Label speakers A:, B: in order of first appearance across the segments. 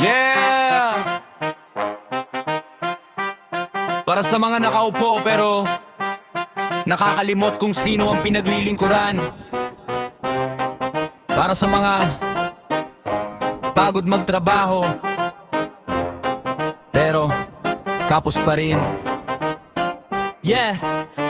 A: Yeah! Para sa mga nakaupo pero nakakalimot kung sino ang pinaglilingkuran. Para sa mga pagod magtrabaho pero kapos pa rin. Yeah,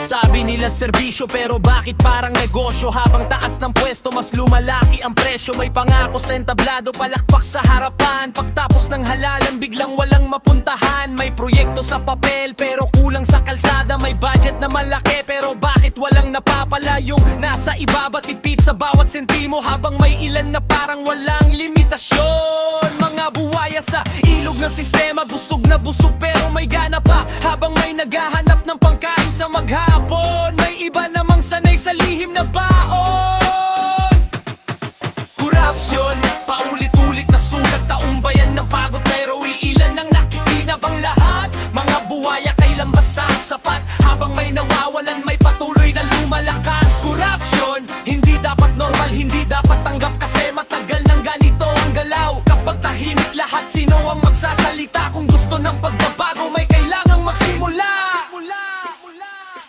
A: sabi nila serbisyo pero bakit parang negosyo? Habang taas ng pwesto mas lumalaki ang presyo. May pangako sa entablado, palakpak sa harapan. Pagtapos ng halalan biglang walang mapuntahan. May proyekto sa papel pero kulang sa kalsada. May budget na malaki pero bakit walang napapala? Yung nasa ibaba tipid sa bawat sentimo, habang may ilan na parang walang limitasyon. Mga buwaya sa ilog ng sistema, busog na busog pero may gana pa. Habang may naghahanap ng pangkain sa maghapon, may iba namang sanay sa lihim na baon. Korupsyon, paulit-ulit na sulat, taong bayan ng pagod pero iilan ang nakikinabang lahat. Mga buwaya kailan ba sasapat? Habang may nawawalan may patuloy na lumalakas. Korupsyon, hindi dapat normal, hindi dapat tanggap kasi matagal nang ganito ang galaw. Kapag tahimik lahat, sino ang magsasalita? Kung gusto ng pagbabago may kailangang magsimula.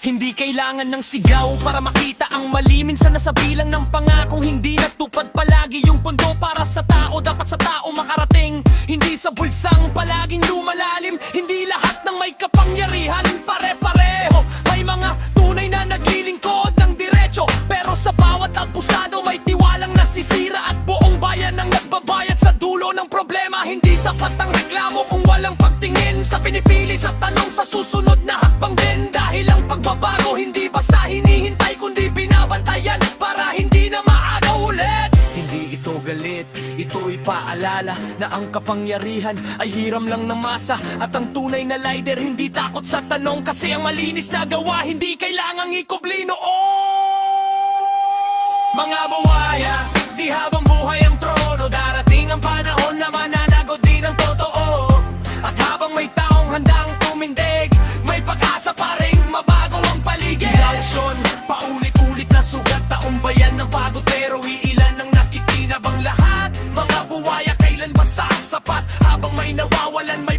A: Hindi kailangan ng sigaw para makita ang mali. Minsan nasa bilang ng pangakong hindi natupad. Palagi yung pundo para sa tao, dapat sa tao makarating. Hindi sa bulsang palaging lumalalim. Hindi lahat ng may kapangyarihan pare-pareho. May mga tunay na naglilingkod ng diretso, pero sa bawat abusado may tiwalang nasisira. At buong bayan ang nagbabayad sa dulo ng problema. Hindi sapat ang reklamo kung walang pagtingin sa pinipili sa tanong sa susunod na hakbang din. Dahil ang pagbabago hindi basta hinihintay kundi binabantayan para hindi na maaga ulit. Hindi ito galit, ito'y paalala na ang kapangyarihan ay hiram lang ng masa. At ang tunay na leader hindi takot sa tanong, kasi ang malinis na gawa hindi kailangang ikubli noon. Mga buwaya, di habang buhay ang trono, darating ang panahon na mananagot din ang totoo. At habang may taong handang tumindig, may pag-asa pa rin mabago ang paligid. Korupsyon, paulit-ulit na sugat, taong bayan ng pagod pero iilan ang nakikinabang lahat. Mga buwaya kailan ba sasapat? Habang may nawawalan may